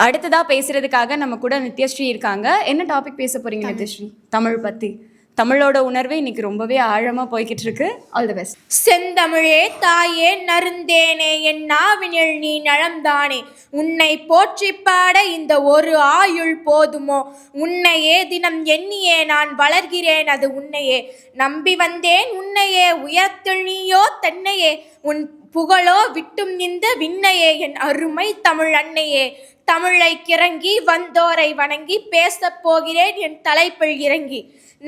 அடுத்ததா பேசுறதுக்காக நம்ம கூட நித்யஸ்ரீ இருக்காங்க. என்ன டாபிக் பேச போறீங்க நித்யஸ்ரீ? தமிழ் பத்தி. தமிழோட உணர்வு இன்னைக்கு ரொம்பவே ஆழமா போய்கிட்டு இருக்கு. All the best. செந்தமிழே தாயே நருந்தேனே என் நாவினில் நீ நலம்தானே, உன்னை போற்றி பாட இந்த ஒரு ஆயுள் போதுமோ, உன்னையே தினம் எண்ணியே நான் வளர்கிறேன் அது உன்னையே, நம்பி வந்தேன் உன்னையே உயரத்தில் நீயோ தன்னையே, உன் புகழோ விட்டும் இந்த விண்ணையே என் அருமை தமிழ் அன்னையே, தமிழை கிறங்கி வந்தோரை வணங்கி பேசப் போகிறேன் என் தலைப்பில் இறங்கி.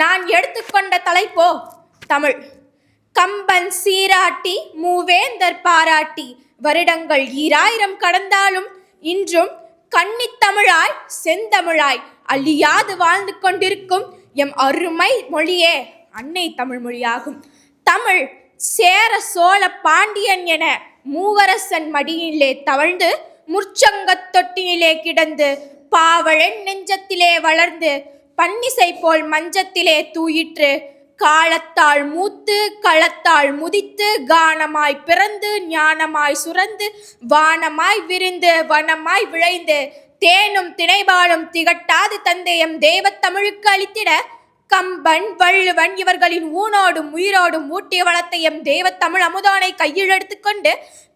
நான் எடுத்துக்கொண்ட தலைப்போ தமிழ். கம்பன் சீராட்டி மூவேந்தர் பாராட்டி வருடங்கள் 2000 கடந்தாலும் இன்றும் கன்னித்தமிழாய் செந்தமிழாய் அழியாது வாழ்ந்து கொண்டிருக்கும் எம் அருமை மொழியே அன்னை தமிழ் மொழியாகும். தமிழ் சேர சோழ பாண்டியன் என மூவரசன் மடியிலே தவழ்ந்து முற்சங்கத் தொட்டியிலே கிடந்து பாவழன் நெஞ்சத்திலே வளர்ந்து பன்னிசை போல் மஞ்சத்திலே தூயிற்று காலத்தால் மூத்து களத்தால் முதித்து கானமாய் பிறந்து ஞானமாய் சுரந்து வானமாய் விரிந்து வனமாய் விளைந்து தேனும் திணைபாலும் திகட்டாது தந்தையம் தேவத்தமிழுக்கு அளித்திட கம்பன் வள்ளுவன் இவர்களின் ஊனோடும் உயிரோடும் ஊட்டிய வளத்தையும் தேவத்தமிழ் அமுதானை கையில் எடுத்துக்கொண்டு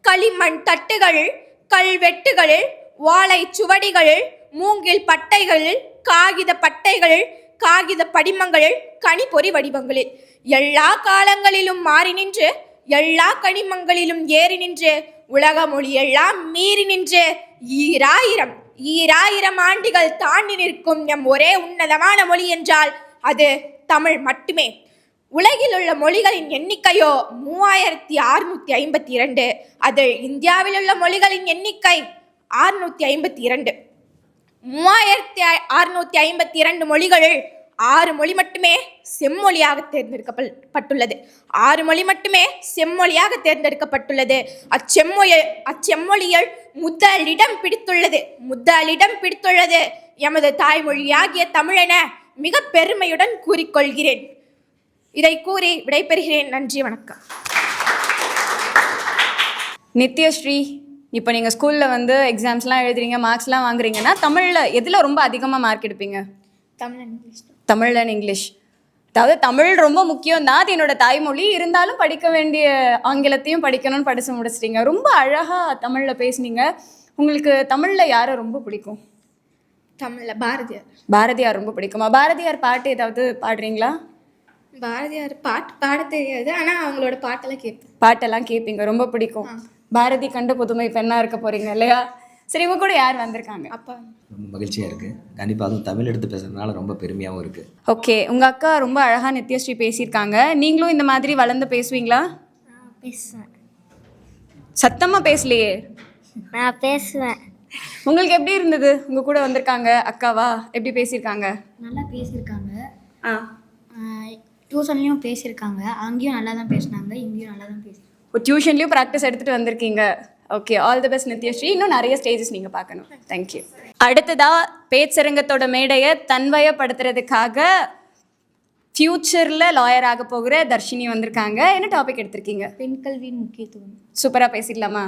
களிமண் தட்டுகளில் கல்வெட்டுகளில் வாழை சுவடிகளில் மூங்கில் பட்டைகளில் காகித பட்டைகளில் காகித படிமங்களில் கனிப்பொறி வடிவங்களில் எல்லா காலங்களிலும் மாறி நின்று எல்லா கனிமங்களிலும் ஏறி நின்று உலக மொழியெல்லாம் மீறி நின்று ஈராயிரம் ஆண்டுகள் தாண்டி நிற்கும் எம் ஒரே உன்னதமான மொழி என்றால் அது தமிழ் மட்டுமே. உலகில் உள்ள மொழிகளின் எண்ணிக்கையோ 3652. அதில் இந்தியாவில் உள்ள மொழிகளின் எண்ணிக்கை 652. 3652 மொழிகளில் 6 மொழி மட்டுமே செம்மொழியாக தேர்ந்தெடுக்கப்பட்டுள்ளது. 6 மொழி மட்டுமே செம்மொழியாக தேர்ந்தெடுக்கப்பட்டுள்ளது. அச்செம்மொழியில் முதலிடம் பிடித்துள்ளது எமது தாய்மொழியாகிய தமிழென மிக பெருமையுடன் கூறிக்கொள்கிறேன். இதை கூறி விடைபெறுகிறேன். நன்றி, வணக்கம். நித்யஸ்ரீ, இப்போ நீங்கள் ஸ்கூலில் வந்து எக்ஸாம்ஸ்லாம் எழுதுறீங்க, மார்க்ஸ்லாம் வாங்குறீங்கன்னா தமிழில் எதில் ரொம்ப அதிகமாக மார்க் எடுப்பீங்க? Tamil and English. அதாவது தமிழ் ரொம்ப முக்கியம் தான், அது என்னோட தாய்மொழி. இருந்தாலும் படிக்க வேண்டிய ஆங்கிலத்தையும் படிக்கணும்னு படித்து முடிச்சிட்டிங்க. ரொம்ப அழகாக தமிழில் பேசுனீங்க. உங்களுக்கு தமிழில் யாரை ரொம்ப பிடிக்கும்? தமிழில் பாரதியார் ரொம்ப பிடிக்குமா? பாரதியார் பாட்டு ஏதாவது பாடுறீங்களா? பாரதியார் பாட்டு பாட தெரியாது, ஆனால் அவங்களோட பாட்டெல்லாம் கேட்பீங்க, ரொம்ப பிடிக்கும். பாரதி கண்ட புதுமை பெண்ணாக இருக்க போகிறீங்க இல்லையா? சரி, இவங்க கூட யார் வந்திருக்காங்க? அப்பா. ரொம்ப மகிழ்ச்சியாக இருக்குது. கண்டிப்பாக அதுவும் தமிழ் எடுத்து பேசுறதுனால ரொம்ப பெருமையாகவும் இருக்குது. ஓகே, உங்கள் அக்கா ரொம்ப அழகாக நித்யஸ்ரீ பேசியிருக்காங்க. நீங்களும் இந்த மாதிரி வளர்ந்து பேசுவீங்களா? பேசுவேன். சத்தமாக பேசலையே. நான் பேசுவேன். உங்களுக்கு எப்படி இருந்தது? உங்கள் கூட வந்திருக்காங்க அக்காவா, எப்படி பேசியிருக்காங்க? நல்லா பேசியிருக்காங்க. டியூஷன்லேயும் பேசியிருக்காங்க. அங்கேயும் நல்லா தான் பேசினாங்க, இங்கேயும் நல்லா தான் பேசி. டியூஷன்லேயும் ப்ராக்டிஸ் எடுத்துகிட்டு வந்திருக்கீங்க. Okay, all the best Nithyasri. இன்னும் நிறைய ஸ்டேஜஸ் நீங்கள் பார்க்கணும். தேங்க்யூ. அடுத்ததாக பேச்சரங்கத்தோட மேடையை தன்வயப்படுத்துறதுக்காக ஃப்யூச்சரில் லாயர் ஆக போகிற தர்ஷினி வந்திருக்காங்க. என்ன டாபிக் எடுத்திருக்கீங்க? பெண் கல்வியின் முக்கியத்துவம். சூப்பராக பேசிடலாமா?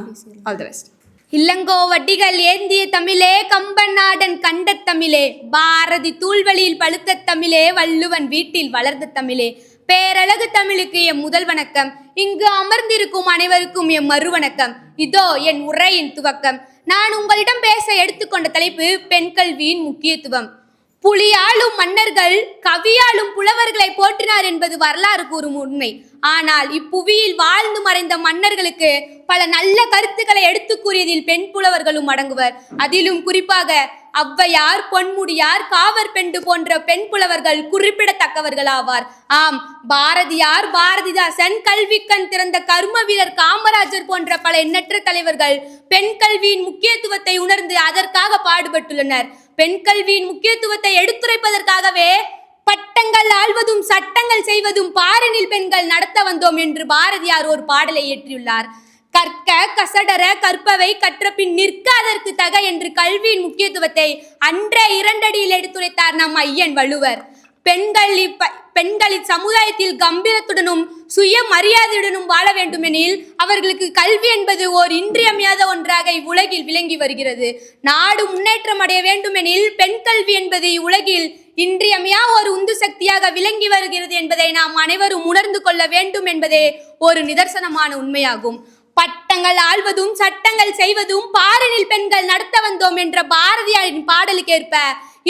All the best. இல்லங்கோ வட்டிகள் ஏந்திய தமிழே, கம்பன் நாடன் கண்ட தமிழே, பாரதி தூள்வெளியில் பழுத்த தமிழே, வள்ளுவன் வீட்டில் வளர்ந்த தமிழே, பேரழகு தமிழுக்கு எம் முதல் வணக்கம். இங்கு அமர்ந்திருக்கும் அனைவருக்கும் எம் மறுவணக்கம். இதோ என் உரையின் துவக்கம். நான் உங்களிடம் பேச எடுத்துக்கொண்ட தலைப்பு பெண் கல்வியின் முக்கியத்துவம். புலியாளும் மன்னர்கள் கவியாளும் புலவர்களை போற்றினார் என்பது வரலாறு கூறும் உண்மை. ஆனால் இப்புவியில் வாழ்ந்து மறைந்த மன்னர்களுக்கு பல நல்ல கருத்துக்களை எடுத்து கூறியதில் பெண் புலவர்களும் அடங்குவர். அதிலும் குறிப்பாக ஔவையார், பொன்முடியார், காவர் பெண்டு போன்ற பெண் புலவர்கள் குறிப்பிடத்தக்கவர்கள் ஆவார். ஆம், பாரதியார், பாரதிதாசன், கல்விக்கண் திறந்த கர்ம வீரர் காமராஜர் போன்ற பல எண்ணற்ற தலைவர்கள் பெண் கல்வியின் முக்கியத்துவத்தை உணர்ந்து அதற்காக பாடுபட்டுள்ளனர். பெண் கல்வியின் முக்கியத்துவத்தை எடுத்துரைப்பதற்காகவே பட்டங்கள் ஆள்வதும் சட்டங்கள் செய்வதும் பாரினில் பெண்கள் நடத்த வந்தோம் என்று பாரதியார் ஒரு பாடலை இயற்றியுள்ளார். கற்க கசடர கற்பவை கற்ற பின் நிற்க அதற்கு தக என்று கல்வியின் முக்கியத்துவத்தை அன்றே 2 அடியில் எடுத்துரைத்தார் நம் ஐயன் வள்ளுவர். பெண்களின் சமுதாயத்தில் கம்பீரத்துடனும் சுய மரியாதையுடனும் வாழ வேண்டுமெனில் அவர்களுக்கு கல்வி என்பது ஓர் இன்றியமையாத ஒன்றாக இவ்வுலகில் விளங்கி வருகிறது. நாடு முன்னேற்றம் அடைய வேண்டுமெனில் பெண் கல்வி என்பது இவ்வுலகில் இன்றியமையா ஒரு உந்து சக்தியாக விளங்கி வருகிறது என்பதை நாம் அனைவரும் உணர்ந்து கொள்ள வேண்டும் என்பதே ஒரு நிதர்சனமான உண்மையாகும். பட்டங்கள் ஆள்வதும் சட்டங்கள் செய்வதும் பாரினில் பெண்கள் நடத்த வந்தோம் என்ற பாரதியாரின் பாடலுக்கேற்ப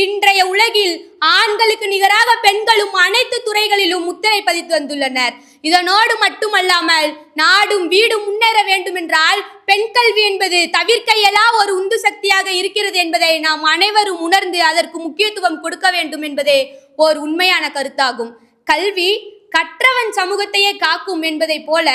இன்றைய உலகில் ஆண்களுக்கு நிகராக பெண்களும் அனைத்து துறைகளிலும் முத்திரை பதித்து வந்துள்ளனர். இதனோடு மட்டுமல்லாமல் நாடும் வீடும் முன்னேற வேண்டும் என்றால் பெண் கல்வி என்பது தவிர்க்க இயலா ஒரு உந்து சக்தியாக இருக்கிறது என்பதை நாம் அனைவரும் உணர்ந்து அதற்கு முக்கியத்துவம் கொடுக்க வேண்டும் என்பதே ஓர் உண்மையான கருத்தாகும். கல்வி கற்றவன் சமூகத்தையே காக்கும் என்பதை போல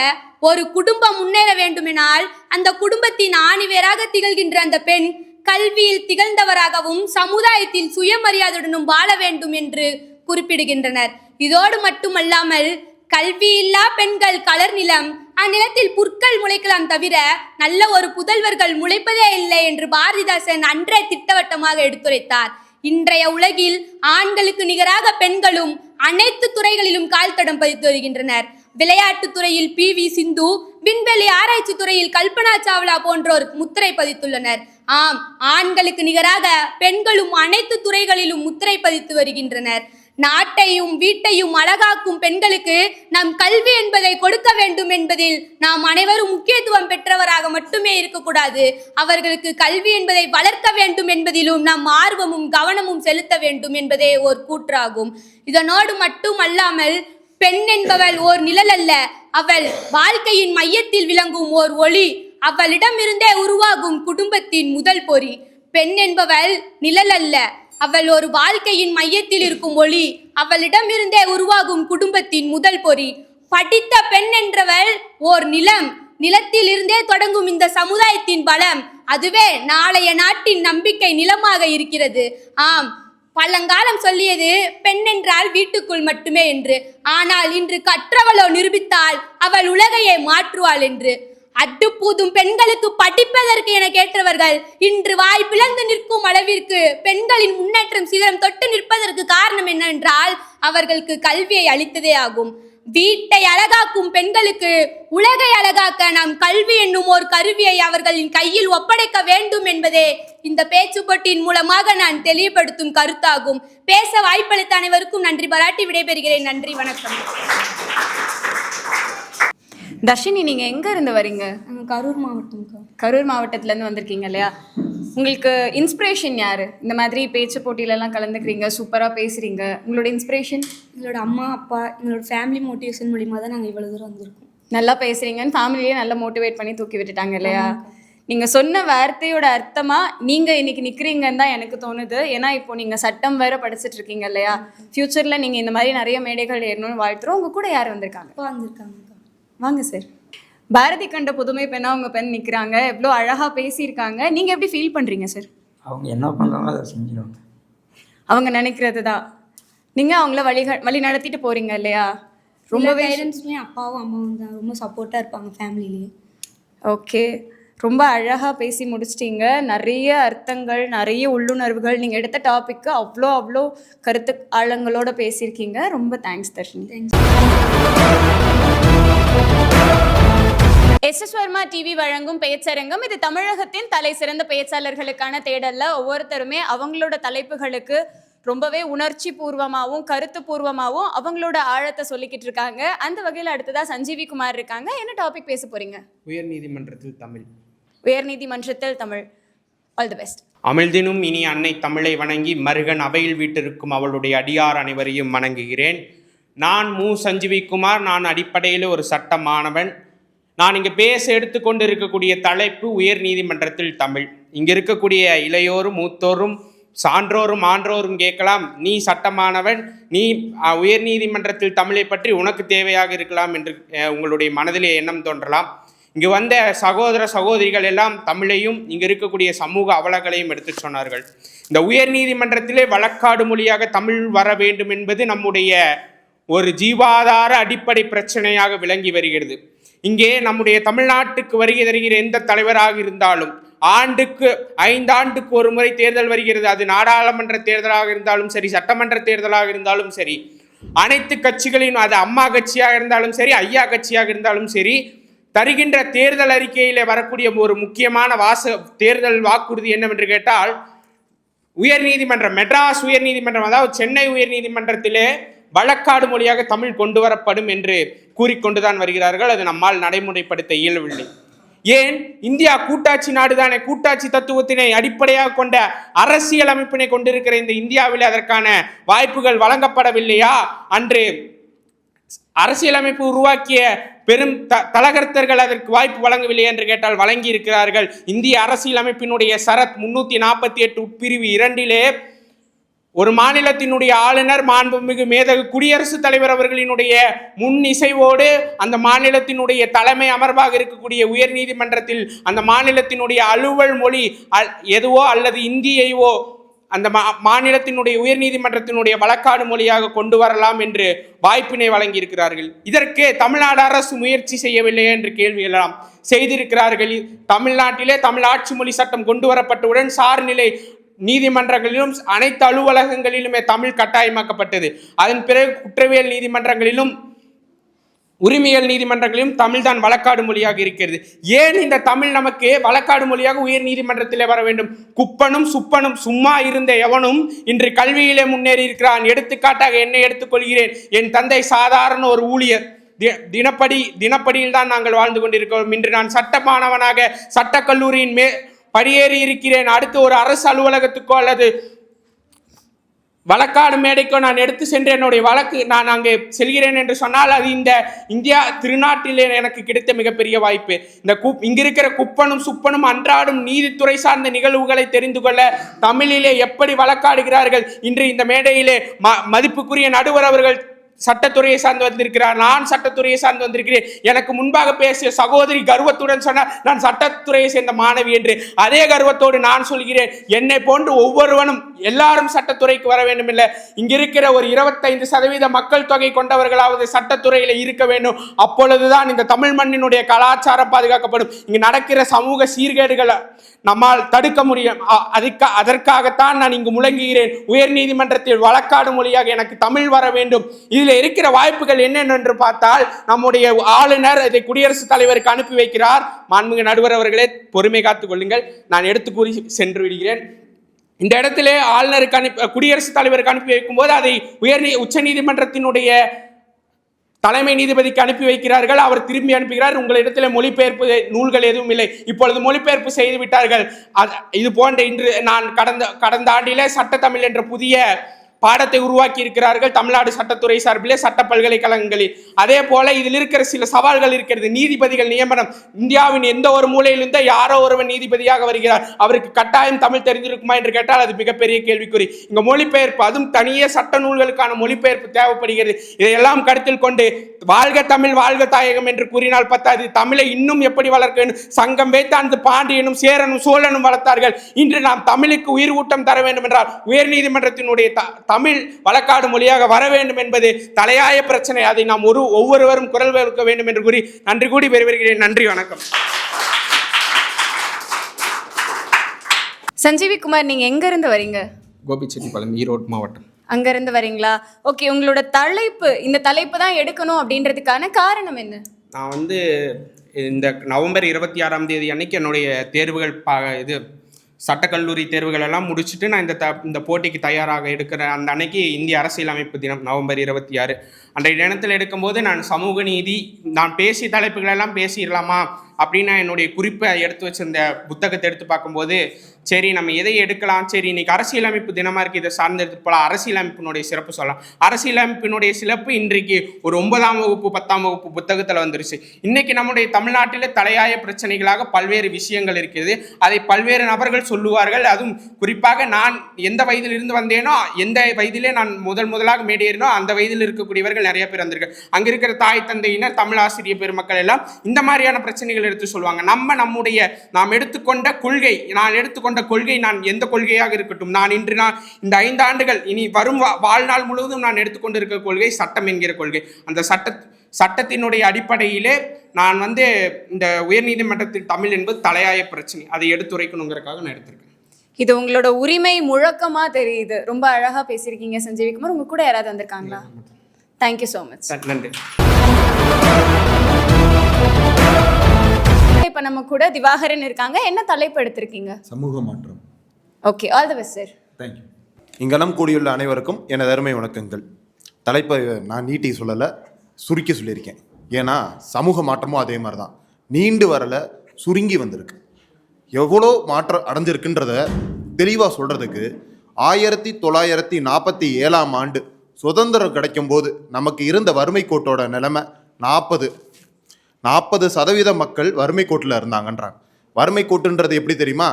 ஒரு குடும்பம் முன்னேற வேண்டுமெனால் அந்த குடும்பத்தின் ஆணிவேராக திகழ்கின்ற அந்த பெண் கல்வியில் திகழ்ந்தவராகவும் சமுதாயத்தில் சுயமரியாதையுடனும் வாழ வேண்டும் என்று குறிப்பிடுகின்றனர். இதோடு மட்டுமல்லாமல் கல்வியில்லா பெண்கள் கலர் நிலம், அந்நிலத்தில் புற்கள் முளைக்கலாம் தவிர நல்ல ஒரு புதல்வர்கள் முளைப்பதே இல்லை என்று பாரதிதாசன் அன்றே திட்டவட்டமாக எடுத்துரைத்தார். இன்றைய உலகில் ஆண்களுக்கு நிகராக பெண்களும் அனைத்து துறைகளிலும் கால் தடம் பதித்து வருகின்றனர். விளையாட்டு துறையில் PV சிந்து, விண்வெளி ஆராய்ச்சி துறையில் கல்பனா சாவ்லா போன்றோர் முத்திரை பதித்துள்ளனர். ஆம், ஆண்களுக்கு நிகராக பெண்களும் அனைத்து துறைகளிலும் முத்திரை பதித்து வருகின்றனர். நாட்டையும் வீட்டையும் அழகாக்கும் பெண்களுக்கு நாம் கல்வி என்பதை கொடுக்க வேண்டும் என்பதில் நாம் அனைவரும் முக்கியத்துவம் பெற்றவராக மட்டுமே இருக்கக்கூடாது. அவர்களுக்கு கல்வி என்பதை வளர்க்க வேண்டும் என்பதிலும் நாம் ஆர்வமும் கவனமும் செலுத்த வேண்டும் என்பதே ஓர் கூற்றாகும். இதனோடு மட்டும் அல்லாமல் பெண் என்பவள் ஓர் நிழல் அல்ல, அவள் வாழ்க்கையின் மையத்தில் விளங்கும் ஓர் ஒளி, அவளிடமிருந்தே உருவாகும் குடும்பத்தின் முதல் பொறி. பெண் என்பவள் நிழல் அல்ல, அவள் ஒரு வாழ்க்கையின் மையத்தில் இருக்கும் ஒளி, அவளிடமிருந்தே உருவாகும் குடும்பத்தின் முதல் பொறி. படித்த பெண் என்றவள் ஓர் நிலம், நிலத்தில் இருந்தே தொடங்கும் இந்த சமுதாயத்தின் பலம், அதுவே நாளைய நாட்டின் நம்பிக்கை நிலமாக இருக்கிறது. ஆம், பழங்காலம் சொல்லியது பெண் என்றால் வீட்டுக்குள் மட்டுமே என்று. ஆனால் இன்று கற்றவளோ நிரூபித்தால் அவள் உலகையே மாற்றுவாள் என்று. அட்டுப்பூதும் பெண்களுக்கு படிப்பதற்கு என கேட்டவர்கள் இன்று வாய் பிளந்து நிற்கும் அளவிற்கு பெண்களின் முன்னேற்றம் சிகரம் தொட்டு நிற்பதற்கு காரணம் என்னவென்றால் அவர்களுக்கு கல்வியை அளித்ததே ஆகும். வீட்டை அழகாக்கும் பெண்களுக்கு உலகை அழகாக்க நாம் கல்வி என்னும் ஒரு கருவியை அவர்களின் கையில் ஒப்படைக்க வேண்டும் என்பதே இந்த பேச்சு போட்டியின் மூலமாக நான் தெளிவுபடுத்தும் கருத்தாகும். பேச வாய்ப்பளித்த அனைவருக்கும் நன்றி பாராட்டி விடைபெறுகிறேன். நன்றி, வணக்கம். தர்ஷினி, நீங்க எங்க இருந்து வரீங்க? கரூர் மாவட்டம். கரூர் மாவட்டத்துல இருந்து வந்திருக்கீங்க இல்லையா? உங்களுக்கு இன்ஸ்பிரேஷன் யாரு? இந்த மாதிரி பேச்சு போட்டியிலலாம் கலந்துக்கிறீங்க, சூப்பரா பேசுறீங்க. உங்களோட இன்ஸ்பிரேஷன்? எங்களோட அம்மா அப்பா, எங்களோட ஃபேமிலி மோட்டிவேஷன் மூலிமா தான் நாங்கள் இவ்வளோ தூரம் வந்திருக்கோம். நல்லா பேசுறீங்கன்னு ஃபேமிலியே நல்லா மோட்டிவேட் பண்ணி தூக்கி விட்டுட்டாங்க இல்லையா? நீங்க சொன்ன வார்த்தையோட அர்த்தமா நீங்க இன்னைக்கு நிக்கிறீங்கன்னு தான் எனக்கு தோணுது. ஏன்னா இப்போ நீங்க சட்டம் வேற படிச்சுட்டு இருக்கீங்க இல்லையா? ஃபியூச்சர்ல நீங்க இந்த மாதிரி நிறைய மேடைகள் ஏறணும்னு வாழ்த்துறோம். உங்க கூட யார் வந்திருக்காங்க? அப்பா வந்திருக்காங்க. வாங்க சார். பாரதி கண்ட புதுமை பெண்ணா உங்க பெண் நிற்கிறாங்க, எவ்வளோ அழகா பேசியிருக்காங்க. நீங்க எப்படி ஃபீல் பண்றீங்க சார்? அவங்க என்ன பண்ணுறாங்களோ அதை செஞ்சிடுவாங்க. அவங்க நினைக்கிறது தான். நீங்க அவங்கள வழி நடத்திட்டு போறீங்க இல்லையா? ரொம்பவே கைடன்ஸ்லேயும் அப்பாவும் அம்மாவும் தான் ரொம்ப சப்போர்ட்டாக இருப்பாங்க ஃபேமிலிலேயே. ஓகே, ரொம்ப அழகா பேசி முடிச்சிட்டீங்க. நிறைய அர்த்தங்கள், நிறைய உள்ளுணர்வுகள், நீங்க எடுத்த டாபிக்கு அவ்வளோ கருத்து ஆழங்களோட பேசியிருக்கீங்க. ரொம்ப thanks Dharshini. SS Varma TV வழங்கும் பேச்சரங்கம். இது தமிழகத்தின் தலை சிறந்த பேச்சாளர்களுக்கான தேடல்ல ஒவ்வொருத்தருமே அவங்களோட தலைப்புகளுக்கு ரொம்பவே உணர்ச்சி பூர்வமாகவும் கருத்து பூர்வமாகவும் அவங்களோட ஆழத்தை சொல்லிக்கிட்டு இருக்காங்க. அந்த வகையில் அடுத்ததா சஞ்சீவி குமார் இருக்காங்க. என்ன டாபிக் பேச போறீங்க? உயர்நீதிமன்றத்தில் தமிழ். உயர்நீதிமன்றத்தில் தமிழ். All the best. அமிழ்தினும் இனி அன்னை தமிழை வணங்கி மருகன் அவையில் வீட்டிருக்கும் அவளுடைய அடியார் அனைவரையும் வணங்குகிறேன். நான் சஞ்சீவி குமார். நான் அடிப்படையில் ஒரு சட்ட மாணவன். நான் இங்கே பேச எடுத்துக்கொண்டு இருக்கக்கூடிய தலைப்பு உயர் நீதிமன்றத்தில் தமிழ். இங்கே இருக்கக்கூடிய இளையோரும் மூத்தோரும் சான்றோரும் ஆன்றோரும் கேட்கலாம், நீ சட்டமானவன், நீ உயர் நீதிமன்றத்தில் தமிழை பற்றி உனக்கு தேவையாக இருக்கலாம் என்று உங்களுடைய மனதிலே எண்ணம் தோன்றலாம். இங்கு வந்த சகோதர சகோதரிகள் எல்லாம் தமிழையும் இங்கு இருக்கக்கூடிய சமூக அவலங்களையும் எடுத்து சொன்னார்கள். இந்த உயர் நீதிமன்றத்திலே வழக்காடு மொழியாக தமிழ் வர வேண்டும் என்பது நம்முடைய ஒரு ஜீவாதார அடிப்படை பிரச்சனையாக விளங்கி வருகிறது. இங்கே நம்முடைய தமிழ்நாட்டுக்கு வருகை தருகிற எந்த தலைவராக இருந்தாலும் ஆண்டுக்கு 5 ஆண்டுக்கு ஒரு முறை தேர்தல் வருகிறது. அது நாடாளுமன்ற தேர்தலாக இருந்தாலும் சரி, சட்டமன்ற தேர்தலாக இருந்தாலும் சரி, அனைத்து கட்சிகளின், அது அம்மா கட்சியாக இருந்தாலும் சரி, ஐயா கட்சியாக இருந்தாலும் சரி, தருகின்ற தேர்தல் அறிக்கையிலே வரக்கூடிய ஒரு முக்கியமான தேர்தல் வாக்குறுதி என்னவென்று கேட்டால், உயர்நீதிமன்றம், மெட்ராஸ் உயர்நீதிமன்றம், அதாவது சென்னை உயர்நீதிமன்றத்திலே வழக்காடு மொழியாக தமிழ் கொண்டு வரப்படும் என்று கூறிக்கொண்டுதான் வருகிறார்கள். அது நம்மால் நடைமுறைப்படுத்த இயலவில்லை. ஏன்? இந்தியா கூட்டாட்சி நாடுதானே. கூட்டாட்சி தத்துவத்தினை அடிப்படையாக கொண்ட அரசியல் அமைப்பினை கொண்டிருக்கிற இந்த இந்தியாவில் அதற்கான வாய்ப்புகள் வழங்கப்படவில்லையா? அன்று அரசியலமைப்பு உருவாக்கிய பெரும் தலகர்த்தர்கள் அதற்கு வாய்ப்பு வழங்கவில்லை என்று கேட்டால் வழங்கி இருக்கிறார்கள். இந்திய அரசியலமைப்பினுடைய சரத் 348 உட்பிரிவு 2 ஒரு மாநிலத்தினுடைய ஆளுநர் மாண்புமிகு மேதகு குடியரசுத் தலைவர் அவர்களினுடைய முன் இசைவோடு அந்த மாநிலத்தினுடைய தலைமை அமர்வாக இருக்கக்கூடிய உயர் நீதிமன்றத்தில் அந்த மாநிலத்தினுடைய அலுவல் மொழி எதுவோ அல்லது இந்தியைவோ அந்த மாநிலத்தினுடைய உயர் நீதிமன்றத்தினுடைய வழக்காடு மொழியாக கொண்டு வரலாம் என்று வாய்ப்பினை வழங்கியிருக்கிறார்கள். இதற்கு தமிழ்நாடு அரசு முயற்சி செய்யவில்லை என்று கேள்வி எல்லாம் செய்திருக்கிறார்கள். தமிழ்நாட்டிலே தமிழ் ஆட்சி மொழி சட்டம் கொண்டு வரப்பட்டவுடன் சார்நிலை நீதிமன்றங்களிலும் அனைத்து அலுவலகங்களிலுமே தமிழ் கட்டாயமாக்கப்பட்டது. அதன் பிறகு குற்றவியல் நீதிமன்றங்களிலும் உரிமையல் நீதிமன்றங்களிலும் தமிழ் தான் வழக்காடு மொழியாக இருக்கிறது. ஏன் இந்த தமிழ் நமக்கு வழக்காடு மொழியாக உயர் நீதிமன்றத்திலே வர வேண்டும்? குப்பனும் சுப்பனும் சும்மா இருந்த எவனும் இன்று கல்வியிலே முன்னேறி இருக்கிறான். எடுத்துக்காட்டாக என்னை எடுத்துக்கொள்கிறேன். என் தந்தை சாதாரண ஒரு ஊழியர். தினப்படியில் தான் நாங்கள் வாழ்ந்து கொண்டிருக்கிறோம். இன்று நான் சட்ட மாணவனாக சட்டக்கல்லூரியின் படியேறி இருக்கிறேன். அடுத்து ஒரு அரசு அலுவலகத்துக்கோ அல்லது வழக்காடு மேடைக்கோ நான் எடுத்து சென்று என்னுடைய வழக்கு நான் அங்கே செல்கிறேன் என்று சொன்னால் அது இந்த இந்தியா திருநாட்டிலே எனக்கு கிடைத்த மிகப்பெரிய வாய்ப்பு. இங்க இருக்கிற குப்பனும் சுப்பனும் அன்றாடும் நீதித்துறை சார்ந்த நிகழ்வுகளை தெரிந்து கொள்ள தமிழிலே எப்படி வழக்காடுகிறார்கள். இன்று இந்த மேடையிலே மதிப்புக்குரிய நடுவர் அவர்கள் சட்டத்துறையை சார்ந்து வந்திருக்கிறார். நான் சட்டத்துறையை சார்ந்து வந்திருக்கிறேன். எனக்கு முன்பாக பேசிய சகோதரி கர்வத்துடன் சொன்னார், நான் சட்டத்துறையை சேர்ந்த மாணவி என்று. அதே கர்வத்தோடு நான் சொல்கிறேன், என்னை போன்று ஒவ்வொருவனும் எல்லாரும் சட்டத்துறைக்கு வர வேண்டும் இல்லை. இங்க இருக்கிற ஒரு 25% மக்கள் தொகை கொண்டவர்களாவது சட்டத்துறையில இருக்க வேண்டும். அப்பொழுதுதான் இந்த தமிழ் மண்ணினுடைய கலாச்சாரம் பாதுகாக்கப்படும். இங்கு நடக்கிற சமூக சீர்கேடுகளை நம்மால் தடுக்க முடியும். அதற்காகத்தான் நான் இங்கு முழங்குகிறேன். உயர் நீதிமன்றத்தில் வழக்காடு மொழியாக எனக்கு தமிழ் வர வேண்டும். இதில் இருக்கிற வாய்ப்புகள் என்னென்று பார்த்தால், நம்முடைய ஆளுநர் இதை குடியரசுத் தலைவருக்கு அனுப்பி வைக்கிறார். மாண்புமிகு நடுவர் அவர்களே, பொறுமை காத்துக் கொள்ளுங்கள், நான் எடுத்து கூறி சென்று விடுகிறேன். இந்த இடத்திலே ஆளுநருக்கு குடியரசுத் தலைவருக்கு அனுப்பி வைக்கும் போது அதை உச்ச நீதிமன்றத்தினுடைய தலைமை நீதிபதிக்கு அனுப்பி வைக்கிறார்கள். அவர் திரும்பி அனுப்புகிறார், உங்களிடத்தில் மொழிபெயர்ப்பு நூல்கள் எதுவும் இல்லை. இப்பொழுது மொழிபெயர்ப்பு செய்து விட்டார்கள். இது போன்ற இன்று நான் கடந்த ஆண்டிலே சட்ட தமிழ் என்ற புதிய பாடத்தை உருவாக்கி இருக்கிறார்கள் தமிழ்நாடு சட்டத்துறை சார்பிலே சட்ட பல்கலைக்கழகங்களில். அதே போல இதில் இருக்கிற சில சவால்கள் இருக்கிறது. நீதிபதிகள் நியமனம். இந்தியாவின் எந்த ஒரு மூலையிலிருந்தோ யாரோ ஒருவன் நீதிபதியாக வருகிறார். அவருக்கு கட்டாயம் தமிழ் தெரிந்திருக்குமா என்று கேட்டால் அது மிகப்பெரிய கேள்விக்குறி. இங்க மொழிபெயர்ப்பு, அதுவும் தனியே சட்ட நூல்களுக்கான மொழிபெயர்ப்பு தேவைப்படுகிறது. இதையெல்லாம் கருத்தில் கொண்டு வாழ்க தமிழ் வாழ்க தாயகம் என்று கூறினால் பத்தாது, தமிழை இன்னும் எப்படி வளர்க்க வேண்டும்? சங்கம் வைத்தாண்டு பாண்டியனும் சேரனும் சோழனும் வளர்த்தார்கள். இன்று நாம் தமிழுக்கு உயிர் ஊட்டம் தர வேண்டும் என்றால் உயர் நீதிமன்றத்தினுடைய தமிழ் வழக்காடு மொழியாக வர வேண்டும் என்பது தலையாய பிரச்சனை. அதை நாம் ஒவ்வொருவரும் குரல் கொடுக்க வேண்டும் என்று கூறி நன்றி கூடி பெறுகிறேன். நன்றி, வணக்கம். சஞ்சீவி குமார், நீங்க எங்க இருந்து வரீங்க? கோபிச்செட்டிப்பாளையம், ஈரோடு மாவட்டம். அங்க இருந்து வரீங்களா? ஓகே, உங்களோட தலைப்பு, இந்த தலைப்பு தான் எடுக்கணும் அப்படின்றதுக்கான காரணம் என்ன? நான் இந்த நவம்பர் 26ஆம் தேதி அன்னைக்கு என்னுடைய தேர்வுகள் சட்டக்கல்லூரி தேர்வுகள் எல்லாம் முடிச்சுட்டு நான் இந்த போட்டிக்கு தயாராக எடுக்கிற அந்த அன்னைக்கு இந்திய அரசியலமைப்பு தினம் நவம்பர் 26. அன்றைய தினத்தில் எடுக்கும்போது நான் சமூக நீதி, நான் பேசிய தலைப்புகளெல்லாம் பேசிடலாமா அப்படின்னு நான் என்னுடைய குறிப்பை எடுத்து வச்சிருந்த புத்தகத்தை எடுத்து பார்க்கும்போது, சரி நம்ம எதை எடுக்கலாம், சரி இன்னைக்கு அரசியலமைப்பு தினமாக இருக்குது, இதை சார்ந்து எடுத்து போகலாம், அரசியலமைப்பினுடைய சிறப்பு சொல்லலாம். அரசியலமைப்பினுடைய சிறப்பு இன்றைக்கு ஒரு 9ஆம் வகுப்பு 10ஆம் வகுப்பு புத்தகத்தில் வந்துருச்சு. இன்னைக்கு நம்முடைய தமிழ்நாட்டில் தலையாய பிரச்சனைகளாக பல்வேறு விஷயங்கள் இருக்கிறது. அதை பல்வேறு நபர்கள் சொல்லுவார்கள். அதுவும் குறிப்பாக நான் எந்த வயதிலிருந்து வந்தேனோ, எந்த வயதிலே நான் முதலாக மேடேறினோ அந்த வயதில் இருக்கக்கூடியவர்கள் நிறைய பேர் வந்திருக்கு. அங்கே இருக்கிற தாய் தந்தையினர், தமிழ் ஆசிரியர் பெருமக்கள் எல்லாம் இந்த மாதிரியான பிரச்சனைகள் எடுத்து சொல்லுவாங்க. நாம் எடுத்துக்கொண்ட கொள்கை, நான் எடுத்துக்கொண்ட கொள்கை, நான் எந்த கொள்கையாக இருக்கட்டும், நான் இந்த 5 ஆண்டுகள் இனி வரும் வாழ்நாள் முழுவதும் நான் எடுத்துக்கொண்டு இருக்க கொள்கை சட்டம் என்கிற கொள்கை. அந்த சட்டத்தினுடைய அடிப்படையிலே நான் இந்த உயர்நீதிமன்றத்தில் தமிழ் என்பது தலையாய பிரச்சனை, அதை எடுத்துரைக்கணுங்கிறதுக்காக நான் எடுத்திருக்கேன். இது உங்களோட உரிமை முழக்கமா தெரியுது. ரொம்ப அழகா பேசியிருக்கீங்க சஞ்சீவி குமார். உங்க கூட யாராவது வந்திருக்காங்களா? Thank you so much. நன்றி. இப்போ நம்ம கூட திவாகரன் இருக்காங்க. என்ன தலைப்பு எடுத்திருக்கீங்க? சமூக மாற்றம். Okay, all the best sir. Thank you. இங்கனம் கூடியுள்ள அனைவருக்கும் எனது அருமை வணக்கங்கள். தலைப்பை நான் நீட்டி சொல்லலை, சுருக்கி சொல்லியிருக்கேன். ஏன்னா சமூக மாற்றமும் அதே மாதிரி தான், நீண்டு வரலை, சுருங்கி வந்திருக்கு. எவ்வளோ மாற்றம் அடைஞ்சிருக்குன்றத தெளிவாக சொல்கிறதுக்கு 1947ஆம் ஆண்டு சுதந்திரம் கிடைக்கும் போது நமக்கு இருந்த வறுமை கோட்டோட நிலைமை 40% மக்கள் வறுமை கோட்டில் இருந்தாங்கன்றாங்க. வறுமை கோட்டுன்றது எப்படி தெரியுமா?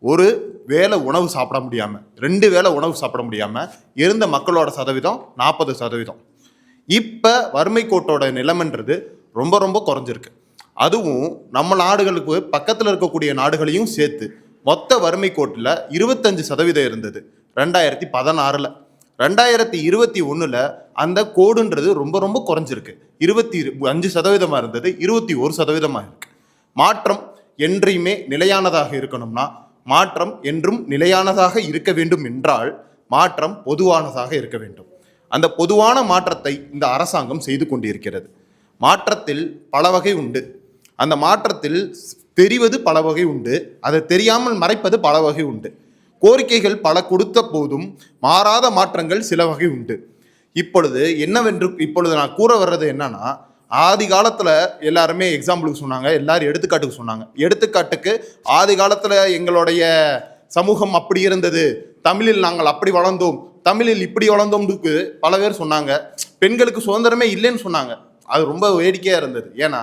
ஒரு வேளை உணவு சாப்பிட முடியாமல், 2 வேளை உணவு சாப்பிட முடியாமல் இருந்த மக்களோட சதவீதம் 40%. இப்போ வறுமை கோட்டோட நிலைமைன்றது ரொம்ப ரொம்ப குறைஞ்சிருக்கு. அதுவும் நம்ம நாடுகளுக்கு பக்கத்தில் இருக்கக்கூடிய நாடுகளையும் சேர்த்து மொத்த வறுமை கோட்டில் 25% இருந்தது 2016. 2021 அந்த கோடுன்றது ரொம்ப ரொம்ப குறைஞ்சிருக்கு. 25% இருந்தது 21% இருக்கு. மாற்றம் என்றையுமே நிலையானதாக இருக்கணும்னா, மாற்றம் என்றும் நிலையானதாக இருக்க வேண்டும் என்றால் மாற்றம் பொதுவானதாக இருக்க வேண்டும். அந்த பொதுவான மாற்றத்தை இந்த அரசாங்கம் செய்து கொண்டிருக்கிறது. மாற்றத்தில் பல வகை உண்டு. அந்த மாற்றத்தில் தெரிவது பல வகை உண்டு, அதை தெரியாமல் மறைப்பது பல வகை உண்டு. கோரிக்கைகள் பல கொடுத்த போதும் மாறாத மாற்றங்கள் சில வகை உண்டு. இப்பொழுது நான் கூற வர்றது என்னன்னா, ஆதி காலத்தில் எல்லாருமே எக்ஸாம்பிளுக்கு சொன்னாங்க, எல்லாரும் எடுத்துக்காட்டுக்கு சொன்னாங்க. எடுத்துக்காட்டுக்கு ஆதி காலத்தில் எங்களுடைய சமூகம் அப்படி இருந்தது, தமிழில் நாங்கள் அப்படி வளர்ந்தோம், தமிழில் இப்படி வளர்ந்தோம்னுக்கு பல பேர் சொன்னாங்க. பெண்களுக்கு சுதந்திரமே இல்லைன்னு சொன்னாங்க. அது ரொம்ப வேடிக்கையாக இருந்தது. ஏன்னா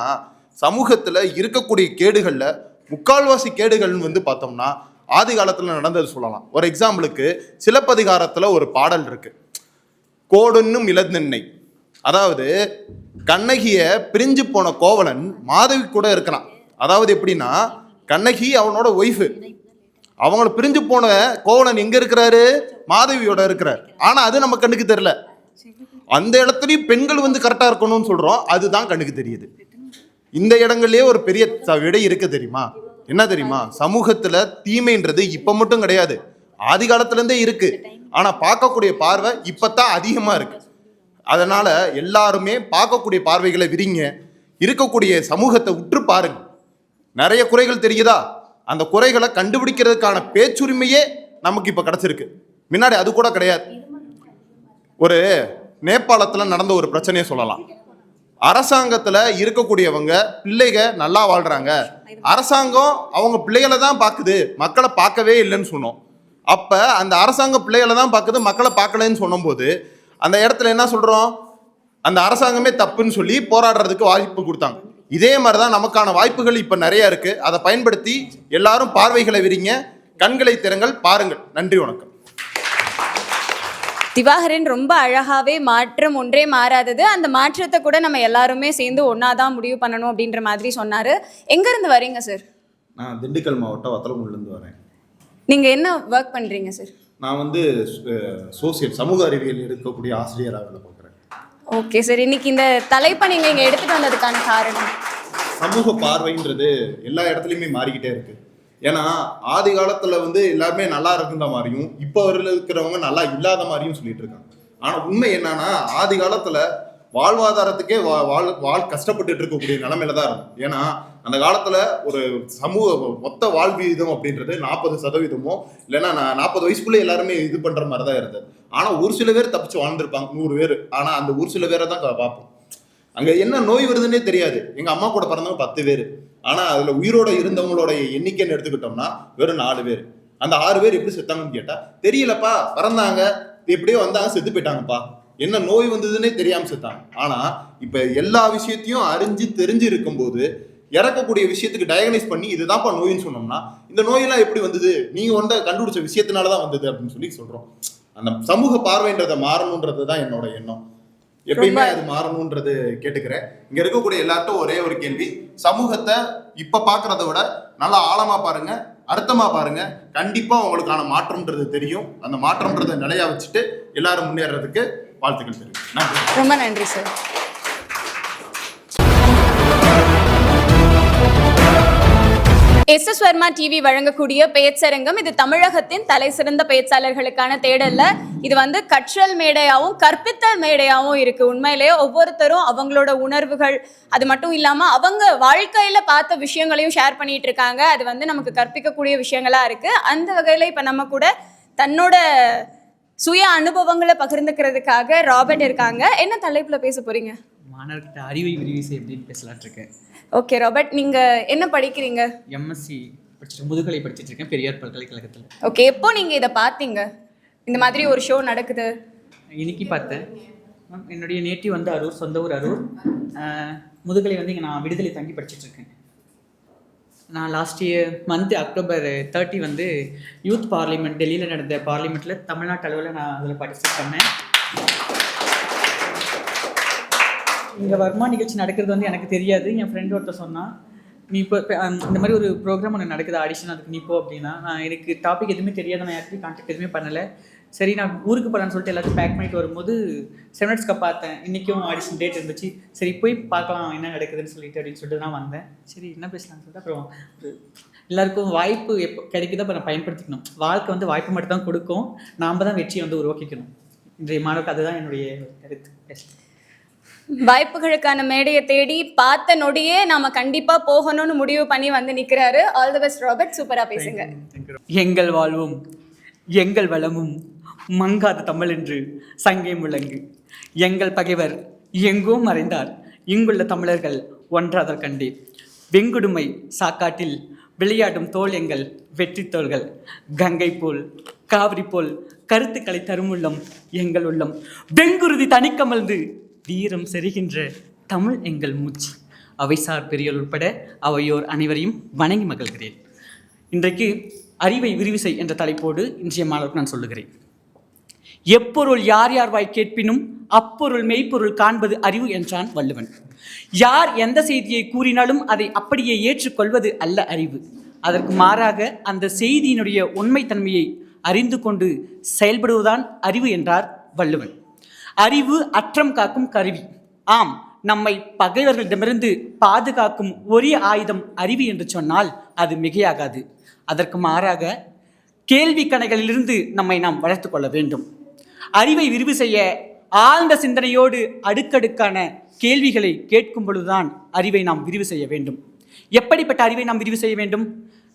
சமூகத்தில் இருக்கக்கூடிய கேடுகளில் முக்கால்வாசி கேடுகள்னு பார்த்தோம்னா ஆதி காலத்தில் நடந்தது சொல்லலாம். ஒரு எக்ஸாம்பிளுக்கு சிலப்பதிகாரத்தில் ஒரு பாடல் இருக்கு, கோடொன்னும் இளந்தென்னை. அதாவது கண்ணகியை பிரிஞ்சு போன கோவலன் மாதவி கூட இருக்கிறான். அதாவது எப்படின்னா, கண்ணகி அவனோட ஒய்ஃபு, அவங்கள பிரிஞ்சு போன கோவலன் எங்க இருக்கிறாரு? மாதவியோட இருக்கிறார். ஆனா அது நம்ம கண்ணுக்கு தெரியல. அந்த இடத்துலயும் பெண்கள் கரெக்டா இருக்கணும்னு சொல்றோம், அதுதான் கண்ணுக்கு தெரியுது. இந்த இடங்கள்லயே ஒரு பெரிய விடை இருக்கு தெரியுமா? என்ன தெரியுமா? சமூகத்துல தீமைன்றது இப்ப மட்டும் கிடையாது, ஆதி காலத்துல இருந்தே இருக்கு. ஆனா பார்க்கக்கூடிய பார்வை இப்பதான் அதிகமா இருக்கு. அதனால எல்லாருமே பார்க்கக்கூடிய பார்வைகளை விரிங்க, இருக்கக்கூடிய சமூகத்தை உற்று பாருங்க. நிறைய குறைகள் தெரியுதா? அந்த குறைகளை கண்டுபிடிக்கிறதுக்கான பேச்சுரிமையே நமக்கு இப்ப கிடைச்சிருக்கு. முன்னாடி அது கூட கிடையாது. ஒரு நேபாளத்துல நடந்த ஒரு பிரச்சனையை சொல்லலாம். அரசாங்கத்துல இருக்கக்கூடியவங்க பிள்ளைக நல்லா வாழ்றாங்க, அரசாங்கம் அவங்க பிள்ளைகளை தான் பார்க்குது, மக்களை பார்க்கவே இல்லைன்னு சொன்னோம். அப்ப அந்த அரசாங்கம் பிள்ளைகளை தான் பார்க்குது, மக்களை பார்க்கலன்னு சொன்னும் போது அந்த இடத்துல என்ன சொல்றோம்? அந்த அரசாங்கமே தப்புன்னு சொல்லி போராடுறதுக்கு வாய்ப்பு கொடுத்தாங்க. இதே மாதிரிதான் நமக்கான வாய்ப்புகள் இப்ப நிறைய இருக்கு. அதை பயன்படுத்தி எல்லாரும் பார்வைகளை விரிங்க, கண்களை திறங்கள், பாருங்கள். நன்றி, வணக்கம். திவாகரன் ரொம்ப அழகாவே மாற்றம் ஒன்றே மாறாதது, அந்த மாற்றத்தை கூட நம்ம எல்லாருமே சேர்ந்து ஒன்னாதான் முடிவு பண்ணணும் அப்படின்ற மாதிரி சொன்னாரு. எங்க இருந்து வரீங்க சார்? நான் திண்டுக்கல் மாவட்டம் வத்தலகுண்டிலிருந்து வரேன். நீங்க என்ன ஒர்க் பண்றீங்க சார்? நான் சோசியல் சமூக அறிவியல் இருக்கக்கூடிய ஆசிரியராக வேலை பார்க்குறேன். ஓகே சார், இன்னைக்கு இந்த தலைப்பை நீங்க இங்க எடுத்துட்டு வந்ததுக்கான காரணம்? சமூக பார்வைன்றது எல்லா இடத்துலையுமே மாறிக்கிட்டே இருக்கு. ஏன்னா ஆதி காலத்துல எல்லாருமே நல்லா இருக்குன்ற மாதிரியும் இப்போ இருக்கிறவங்க நல்லா இல்லாத மாதிரியும் சொல்லிட்டு இருக்காங்க. ஆனா உண்மை என்னன்னா, ஆதி காலத்துல வாழ்வாதாரத்துக்கே கஷ்டப்பட்டு இருக்கக்கூடிய நிலைமையில தான் இருக்கும். ஏன்னா அந்த காலத்துல ஒரு சமூக மொத்த வாழ்வீதம் அப்படின்றது 40% இல்லைன்னா 40 வயசுக்குள்ள எல்லாருமே இது பண்ற மாதிரி தான் இருந்தது. ஆனா ஒரு சில பேர் தப்பிச்சு வாழ்ந்துருப்பாங்க, 100 பேர். ஆனா அந்த ஒரு சில பேரை தான் பார்ப்போம். அங்க என்ன நோய் வருதுன்னே தெரியாது. எங்க அம்மா கூட பிறந்தவங்க 10 பேர், ஆனா அதுல உயிரோட இருந்தவங்களோட எண்ணிக்கைன்னு எடுத்துக்கிட்டோம்னா வெறும் 4 பேர். அந்த 6 பேர் எப்படி செத்தாங்கன்னு கேட்டா தெரியலப்பா, பிறந்தாங்க எப்படியோ வந்தாங்க செத்து போயிட்டாங்கப்பா, என்ன நோய் வந்ததுன்னே தெரியாம செத்தாங்க. ஆனா இப்ப எல்லா விஷயத்தையும் அறிஞ்சு தெரிஞ்சு இருக்கும்போது இறக்கக்கூடிய விஷயத்துக்கு டயக்னைஸ் பண்ணி இதுதான்ப்பா நோயின்னு சொன்னோம்னா, இந்த நோயெல்லாம் எப்படி வந்தது, நீங்க கண்டுபிடிச்ச விஷயத்தினாலதான் வந்தது அப்படின்னு சொல்லி சொல்றோம். அந்த சமூக பார்வைன்றதை மாறணுன்றது தான் என்னோட எண்ணம். எப்பயுமே அது மாறணும்ன்றது கேட்டுக்கிறேன். இங்க இருக்கக்கூடிய எல்லார்ட்டும் ஒரே ஒரு கேள்வி, சமூகத்தை இப்ப பாக்குறத விட நல்லா ஆழமா பாருங்க, அர்த்தமா பாருங்க. கண்டிப்பா உங்களுக்கான மாற்றம்ன்றது தெரியும். அந்த மாற்றம்ன்றதை நிலையா வச்சுட்டு எல்லாரும் முன்னேறதுக்கு வாழ்த்துக்கள் தெரியும். நன்றி, ரொம்ப நன்றி சார். SS வர்மா டிவி வழங்கக்கூடிய பேச்சரங்கம் இது தமிழகத்தின் தலை சிறந்த பேச்சாளர்களுக்கான தேடல்ல இது வந்து கற்றல் மேடையாகவும் கற்பித்தல் மேடையாகவும் இருக்கு. உண்மையிலேயே ஒவ்வொருத்தரும் அவங்களோட உணர்வுகள் அது மட்டும் இல்லாம அவங்க வாழ்க்கையில பார்த்த விஷயங்களையும் ஷேர் பண்ணிட்டு இருக்காங்க. அது வந்து நமக்கு கற்பிக்கக்கூடிய விஷயங்களா இருக்கு. அந்த வகையில இப்ப நம்ம கூட தன்னோட சுய அனுபவங்களை பகிர்ந்துக்கிறதுக்காக ராபர்ட் இருக்காங்க. என்ன தலைப்புல பேச போறீங்க? மாணவர்கிட்ட அறிவை விரிவிசை எப்படின்னு பேசலான் இருக்கேன். ஓகே ராபர்ட், நீங்க என்ன படிக்கிறீங்க? எம்எஸ்சி படிச்சுட்டு முதுகலை படிச்சுட்டு இருக்கேன் பெரியார் பல்கலைக்கழகத்தில். ஓகே, எப்போ நீங்க இதை பார்த்தீங்க இந்த மாதிரி ஒரு ஷோ நடக்குது? இன்னைக்கு பார்த்தேன். என்னுடைய நேட்டிவ் வந்து அரூர், சொந்த ஊர் அரூர். முதுகலை வந்து இங்கே நான் விடுதலை தங்கி படிச்சுட்டு இருக்கேன். நான் லாஸ்ட் மந்த் அக்டோபர் 30 வந்து யூத் பார்லிமெண்ட் டெல்லியில் நடந்த பார்லிமெண்ட்டில் தமிழ்நாட்டு அளவில் நான் அதில் பார்ட்டிசிபேட் பண்ணேன். இங்கே வர்மா நிகழ்ச்சி நடக்கிறது வந்து எனக்கு தெரியாது. என் ஃப்ரெண்ட் ஒருத்தர் சொன்னான், நீ இப்போ இந்த மாதிரி ஒரு ப்ரோக்ராம் ஒன்று நடக்குது ஆடிஷன், அதுக்கு நீ போ அப்படின்னா. நான் எனக்கு டாபிக் எதுவுமே தெரியாது, நான் யாருக்கும் கான்டாக்ட் எதுவுமே பண்ணலை. சரி நான் ஊருக்கு போகலான்னு சொல்லிட்டு எல்லாத்தையும் பேக் பண்ணிட்டு வரும்போது 7 மினிட்ஸ்க்கு பார்த்தேன். இன்றைக்கும் ஆடிஷன் டேட் இருந்துச்சு. சரி போய் பார்க்கலாம் என்ன நடக்குதுன்னு சொல்லிட்டு அப்படின்னு சொல்லிட்டு நான் வந்தேன். சரி என்ன பேசலாம்னு சொல்லிட்டு அப்புறம் எல்லாருக்கும் வாய்ப்பு எப்போ கிடைக்குதோ அப்போ நான் பயன்படுத்திக்கணும். வாழ்க்கை வந்து வாய்ப்பு மட்டும் தான் கொடுக்கும், நாம் தான் வெற்றியை வந்து உருவாக்கிக்கணும். இன்றைய மாணவருக்கு அதுதான் என்னுடைய கருத்து. பேசலாம். வாய்ப்புகளுக்கான மேடையை தேடி பார்த்த நொடியே நாம கண்டிப்பா போகணும்னு முடிவு பண்ணி வந்து நிக்கிறாரு. ஆல் தி பெஸ்ட் ராபர்ட், சூப்பரா பேசுங்க. எங்கள் வாழ்வும் எங்கள் வளமும் மங்காத தமிழ் என்று சங்கே முழங்கு. எங்கள் பகைவர் எங்கோ மறைந்தார், இங்குள்ள தமிழர்கள் ஒன்றாதல் கண்டே. வெங்குடுமை சாக்காட்டில் விளையாடும் தோல் எங்கள் வெற்றி தோள்கள். கங்கை போல் காவிரி போல் கருத்துக்களை தருமுள்ளம் எங்கள் உள்ளம். வெங்குருதி தனிக்கமழ்ந்து வீரம் செறுகின்ற தமிழ் எங்கள் மூச்சு. அவைசார் பெரியோர் உட்பட அவையோர் அனைவரையும் வணங்கி மகிழ்கிறேன். இன்றைக்கு அறிவை விரிவிசை என்ற தலைப்போடு இன்றைய மாணவருக்கு நான் சொல்லுகிறேன். எப்பொருள் யார் யார் வாய் கேட்பினும் அப்பொருள் மெய்ப்பொருள் காண்பது அறிவு என்றான் வள்ளுவன். யார் எந்த செய்தியை கூறினாலும் அதை அப்படியே ஏற்றுக்கொள்வது அல்ல அறிவு. அதற்கு மாறாக அந்த செய்தியினுடைய உண்மைத்தன்மையை அறிந்து கொண்டு செயல்படுவதுதான் அறிவு என்றார் வள்ளுவன். அறிவு அற்றம் காக்கும் கருவி. ஆம், நம்மை பகைவர்களிடமிருந்து பாதுகாக்கும் ஒரே ஆயுதம் அறிவு என்று சொன்னால் அது மிகையாகாது. அதற்கு மாறாக கேள்வி கணைகளிலிருந்து நம்மை நாம் வளர்த்து கொள்ள வேண்டும். அறிவை விரிவு செய்ய ஆழ்ந்த சிந்தனையோடு அடுக்கடுக்கான கேள்விகளை கேட்கும் பொழுதுதான் அறிவை நாம் விரிவு செய்ய வேண்டும். எப்படிப்பட்ட அறிவை நாம் விரிவு செய்ய வேண்டும்?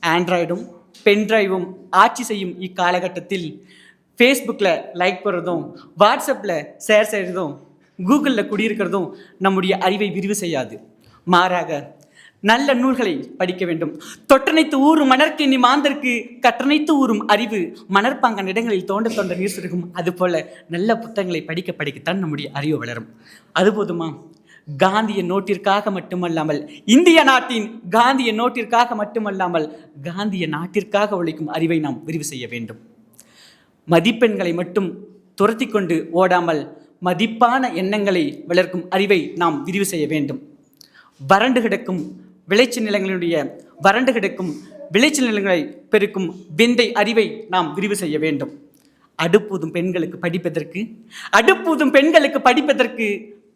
ஆண்ட்ராய்டும் பென்ட்ரைவும் ஆட்சி செய்யும் இக்காலகட்டத்தில் ஃபேஸ்புக்கில் லைக் போடுறதும், வாட்ஸ்அப்பில் ஷேர் செய்கிறதும், கூகுளில் குடியிருக்கிறதும் நம்முடைய அறிவை விரிவு செய்யாது. மாறாக நல்ல நூல்களை படிக்க வேண்டும். தொட்டனைத்து ஊறும் மணற்கு நீ மாந்தருக்கு கற்றனைத்து ஊறும் அறிவு மணற்பாங்கான இடங்களில் தோண்ட தோண்ட நீர் சுருகும். அதுபோல நல்ல புத்தகங்களை படிக்க படிக்கத்தான் நம்முடைய அறிவு வளரும். அது போதுமா? காந்திய நோட்டிற்காக மட்டுமல்லாமல், இந்திய நாட்டின் காந்திய நோட்டிற்காக மட்டுமல்லாமல் காந்திய நாட்டிற்காக உழைக்கும் அறிவை நாம் விரிவு செய்ய வேண்டும். மதிப்பெண்களை மட்டும் துரத்தி கொண்டு ஓடாமல் மதிப்பான எண்ணங்களை வளர்க்கும் அறிவை நாம் விரிவு செய்ய வேண்டும். வறண்டு கிடக்கும் விளைச்சல் நிலங்களை பெருக்கும் விந்தை அறிவை நாம் விரிவு செய்ய வேண்டும். அடுப்பூதும் பெண்களுக்கு படிப்பதற்கு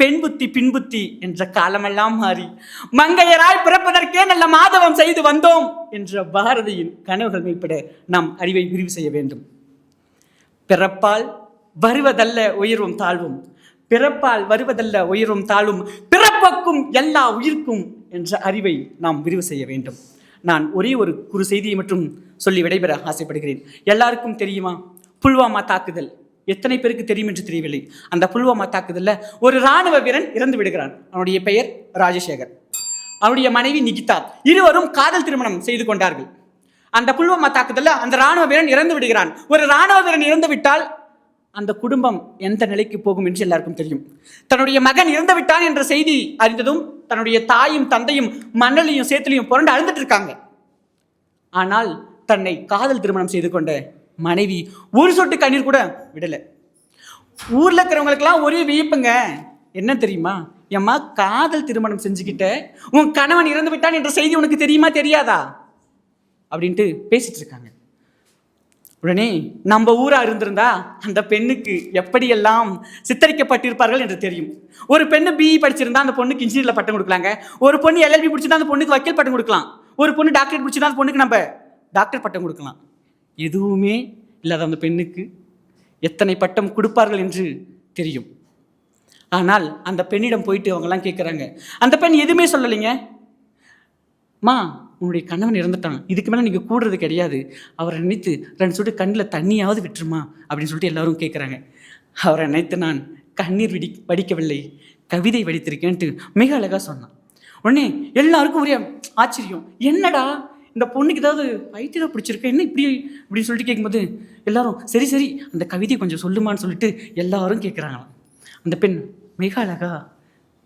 பெண் புத்தி பின்புத்தி என்ற காலமெல்லாம் மாறி மங்கையராய் பிறப்பதற்கே நல்ல மாதவம் செய்து வந்தோம் என்ற பாரதியின் கனவுகள் மெய்ப்பட நாம் அறிவை விரிவு செய்ய வேண்டும். பிறப்பால் வருவதல்ல உயர்வும் தாழ்வும், பிறப்புக்கும் எல்லா உயிர்க்கும் என்ற அறிவை நாம் விரிவு செய்ய வேண்டும். நான் ஒரே ஒரு குறு செய்தியை மட்டும் சொல்லி விடைபெற ஆசைப்படுகிறேன். எல்லாருக்கும் தெரியுமா புல்வாமா தாக்குதல்? எத்தனை பேருக்கு தெரியும் என்று தெரியவில்லை. அந்த புல்வாமா தாக்குதலில் ஒரு இராணுவ வீரன் இறந்து விடுகிறான். அவனுடைய பெயர் ராஜசேகர், அவனுடைய மனைவி நிகிதா. இருவரும் காதல் திருமணம் செய்து கொண்டார்கள். அந்த புல்வாமா தாக்குதலில் அந்த இராணுவ வீரன் இறந்து விடுகிறான். ஒரு இராணுவ வீரன் இறந்து விட்டால் அந்த குடும்பம் எந்த நிலைக்கு போகும் என்று எல்லாருக்கும் தெரியும். தன்னுடைய மகன் இறந்து விட்டான் என்ற செய்தி அறிந்ததும் தன்னுடைய தாயும் தந்தையும் மணலையும் சேத்துலையும் புரண்டு அழுந்துட்டு இருக்காங்க. ஆனால் தன்னை காதல் திருமணம் செய்து கொண்ட மனைவி ஒரு சொட்டு கண்ணீர் கூட விடலை. ஊர்ல இருக்கிறவங்களுக்கெல்லாம் ஒரே வியப்புங்க. என்ன தெரியுமா? எம்மா, காதல் திருமணம் செஞ்சுக்கிட்ட உன் கணவன் இறந்து விட்டான் என்ற செய்தி உனக்கு தெரியுமா தெரியாதா அப்படின்ட்டு பேசிட்டு இருக்காங்க. உடனே நம்ம ஊரா இருந்திருந்தா அந்த பெண்ணுக்கு எப்படியெல்லாம் சித்தரிக்கப்பட்டிருப்பார்கள் என்று தெரியும். ஒரு பெண்ணு BE படிச்சிருந்தா அந்த பொண்ணுக்கு இன்ஜினியரில் பட்டம் கொடுக்கலாங்க. ஒரு பொண்ணு LLB படிச்சிருந்தா அந்த பொண்ணுக்கு வக்கீல் பட்டம் கொடுக்கலாம். ஒரு பொண்ணு டாக்டரேட் முடிச்சுன்னா அந்த பொண்ணுக்கு நம்ம டாக்டர் பட்டம் கொடுக்கலாம். எதுவுமே இல்லாத அந்த பெண்ணுக்கு எத்தனை பட்டம் கொடுப்பார்கள் என்று தெரியும். ஆனால் அந்த பெண்ணிடம் போயிட்டு அவங்கெல்லாம் கேட்குறாங்க. அந்த பெண் எதுவுமே சொல்லலைங்க. மா, உன்னுடைய கணவன் இறந்துட்டான், இதுக்கு மேலே நீங்கள் கூடுறது கிடையாது, அவரை நினைத்து 2 சொட்டு கண்ணில் தண்ணியாவது விட்டுருமா அப்படின்னு சொல்லிட்டு எல்லாரும் கேட்குறாங்க. அவரை நினைத்து நான் கண்ணீர் வடிக்கவில்லை, கவிதை வடித்திருக்கேன்ட்டு மிக அழகாக சொன்னான். உடனே எல்லாருக்கும் ஒரே ஆச்சரியம். என்னடா இந்த பொண்ணுக்கு ஏதாவது பைத்தியம் பிடிச்சிருக்க, என்ன இப்படி இப்படின்னு சொல்லிட்டு கேட்கும்போது எல்லாரும் சரி சரி அந்த கவிதையை கொஞ்சம் சொல்லுமான்னு சொல்லிட்டு எல்லாரும் கேட்குறாங்களாம். அந்த பெண் மிக அழகா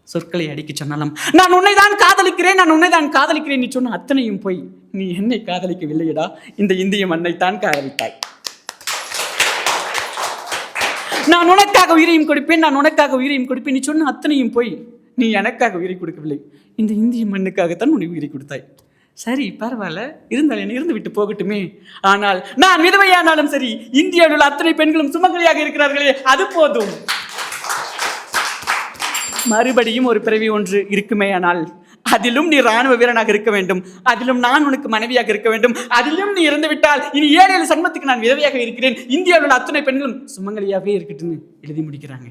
சொற்களை அடிக்க சொன்னாலும், நான் உன்னை தான் காதலிக்கிறேன், நான் உன்னை தான் காதலிக்கிறேன், நீ சொன்ன அத்தனையும் போய், நீ என்னை காதலிக்கவில்லையடா, இந்த இந்திய மண்ணைத்தான் காதலித்தாய். நான் உனக்காக உயிரையும் கொடுப்பேன், நான் உனக்காக உயிரையும் கொடுப்பேன், நீ சொன்ன அத்தனையும் போய், நீ எனக்காக உயிரை கொடுக்கவில்லை, இந்த இந்திய மண்ணுக்காகத்தான் உன்னை உயிரை கொடுத்தாய். சரி பரவாயில்ல, இருந்தால் என்னை இருந்து விட்டு போகட்டுமே. ஆனால் நான் விதவையானாலும் சரி, இந்தியாவில் உள்ள அத்தனை பெண்களும் சுமங்கலியாக இருக்கிறார்களே, அது போதும். மறுபடியும் ஒரு பிறவி ஒன்று இருக்குமே, ஆனால் அதிலும் நீ ராணுவ வீரனாக இருக்க வேண்டும், அதிலும் நான் உனக்கு மனைவியாக இருக்க வேண்டும், அதிலும் நீ இறந்து விட்டால் இனி 7 சன்மத்துக்கு நான் விதவையாக இருக்கிறேன், இந்தியாவில் உள்ள அத்தனை பெண்களும் சுமங்கலியாகவே இருக்கட்டும்னு எழுதி முடிக்கிறாங்க.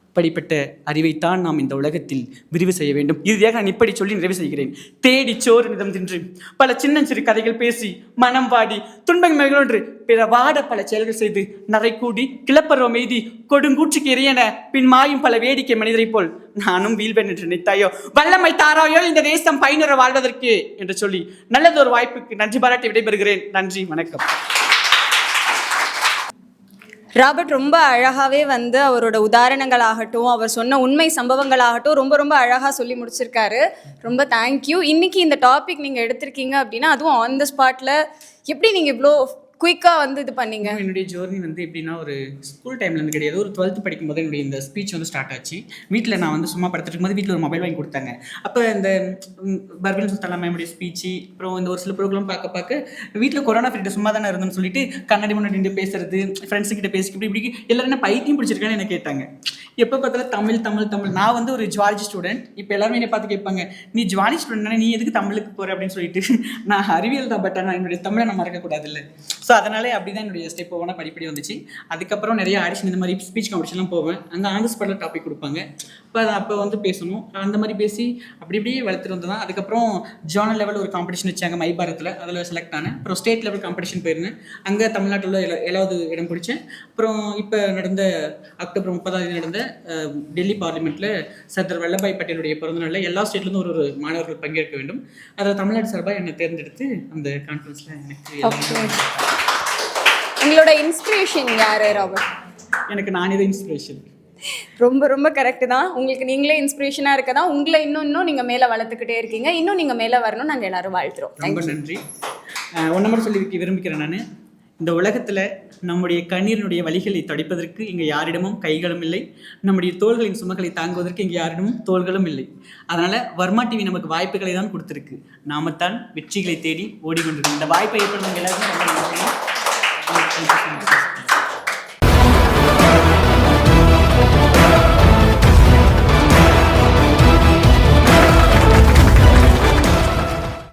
இப்படிப்பட்ட அறிவைத்தான் நாம் இந்த உலகத்தில் விரிவு செய்ய வேண்டும். இறுதியாக நான் இப்படி சொல்லி நிறைவு செய்கிறேன். தேடி சோறு நிதம் தின்று பல சின்னஞ்சிறு கதைகள் பேசி மனம் வாடி துன்பங்கள் பிறவாட பல செயல்கள் செய்து நரை கூடி கிளப்பரோ மெய்தி கொடுங்கூற்றுக்கு எரியன பின் மாயும் பல வேடிக்கை மனிதரை போல் நானும் வீழ்வேன் என்று நினைத்தாயோ, வல்லமை தாராயோ இந்த தேசம் பயனுற வாழ்வதற்கு என்று சொல்லி நல்லதொரு வாய்ப்புக்கு நன்றி பாராட்டி விடைபெறுகிறேன். நன்றி, வணக்கம். ராபர்ட் ரொம்ப அழகாகவே வந்து அவரோட உதாரணங்களாகட்டும், அவர் சொன்ன உண்மை சம்பவங்களாகட்டும் ரொம்ப ரொம்ப அழகாக சொல்லி முடிச்சிருக்காரு. ரொம்ப தேங்க்யூ. இன்றைக்கி இந்த டாபிக் நீங்கள் எடுத்திருக்கீங்க அப்படின்னா, அதுவும் ஆன் த ஸ்பாட்டில் எப்படி நீங்கள் இவ்வளோ குயிக்காக வந்து இது பண்ணீங்க? என்னுடைய ஜேர்னி வந்து எப்படின்னா, ஒரு ஸ்கூல் டைம்லேருந்து கிடையாது, ஒரு 12th படிக்கும்போது என்னுடைய இந்த ஸ்பீச் வந்து ஸ்டார்ட் ஆச்சு. வீட்டில் நான் வந்து சும்மா படுத்துட்டு இருக்கும்போது வீட்டில் ஒரு மொபைல் வாங்கி கொடுத்தாங்க. அப்போ இந்த பர்வீன் சுல்தான் மேமுடைய ஸ்பீச்சு, அப்புறம் இந்த ஒரு சில ப்ரோக்ராம் பார்க்க வீட்டில் கொரோனா பீரியட் சும்மா தானே இருந்தோம்னு சொல்லிட்டு கண்ணாடி முன்னாடி நின்று பேசுறது, ஃப்ரெண்ட்ஸுக்கிட்ட பேசி இப்படி எல்லாரும் என்ன பைத்தியம் பிடிச்சிருக்கான்னு என்ன கேட்டாங்க. எப்போ பார்த்தாலும் தமிழ் தமிழ் தமிழ். நான் வந்து ஒரு ஜுவாலஜி ஸ்டூடெண்ட். இப்போ எல்லாருமே என்னை பார்த்து கேட்பாங்க, நீ ஜுவாலஜி ஸ்டூடெண்ட், நீ எதுக்கு தமிழுக்கு போகிற அப்படின்னு சொல்லிட்டு. நான் அறிவியல் தான், பட் ஆனால் என்னுடைய தமிழை நான் மறக்கக்கூடாது இல்லை. ஸோ அதனாலே அப்படி தான் என்னுடைய ஸ்டெப் ஒவ்வொன்றா படிப்படி வந்துச்சு. அதுக்கப்புறம் நிறைய ஆடிஷன் இந்த மாதிரி ஸ்பீச் காம்படிஷன்லாம் போவேன். அங்கே ஆன் தி ஸ்பாட்டில் டாபிக் கொடுப்பாங்க. அப்போ வந்து பேசணும், அந்த மாதிரி பேசி அப்படி இப்படியே வளர்த்துட்டு வந்து தான். அதுக்கப்புறம் ஜோனல் லெவல் ஒரு காம்படிஷன் வச்சாங்க மை பாரத்தில், அதில் செலக்ட் ஆனேன். அப்புறம் ஸ்டேட் லெவல் காம்படிஷன் போயிருந்தேன், அங்கே தமிழ்நாட்டில் 7வது இடம் பிடிச்சேன். அப்புறம் இப்போ நடந்த அக்டோபர் 30 நடந்த டெல்லி பார்லிமெண்ட்டில் சர்தார் வல்லபாய் பட்டேலுடைய பிறந்தநாளில் எல்லா ஸ்டேட்லேருந்து ஒரு மாணவர்கள் பங்கேற்க வேண்டும். அதில் தமிழ்நாடு சார்பாக என்னை தேர்ந்தெடுத்து அந்த கான்ஃபரன்ஸில் எனக்கு உங்களோட இன்ஸ்பிரேஷன் யார் ராபர்ட்? எனக்கு நானே தான் இன்ஸ்பிரேஷன். ரொம்ப ரொம்ப கரெக்டு தான். உங்களுக்கு நீங்களே இன்ஸ்பிரேஷனாக இருக்க தான் உங்களை இன்னும் நீங்கள் மேலே வளர்த்துக்கிட்டே இருக்கீங்க. இன்னும் நீங்கள் மேலே வரணும், நாங்கள் எல்லாரும் வாழ்த்துறோம். ரொம்ப நன்றி. ஒன்றை மட்டும் சொல்லி விரும்புகிறேன் நான், இந்த உலகத்தில் நம்முடைய கண்ணீரினுடைய வலிகளை தடிப்பதற்கு இங்கே யாரிடமும் கைகளும் இல்லை, நம்முடைய தோள்களின் சுமகளை தாங்குவதற்கு இங்கே யாரிடமும் தோள்களும் இல்லை. அதனால் வர்மா டிவி நமக்கு வாய்ப்புகளை தான் கொடுத்துருக்கு, நாமத்தான் வெற்றிகளை தேடி ஓடிக்கொண்டிருக்கோம். இந்த வாய்ப்பை ஏற்படுத்தும் எல்லாருமே ரொம்ப நன்றி.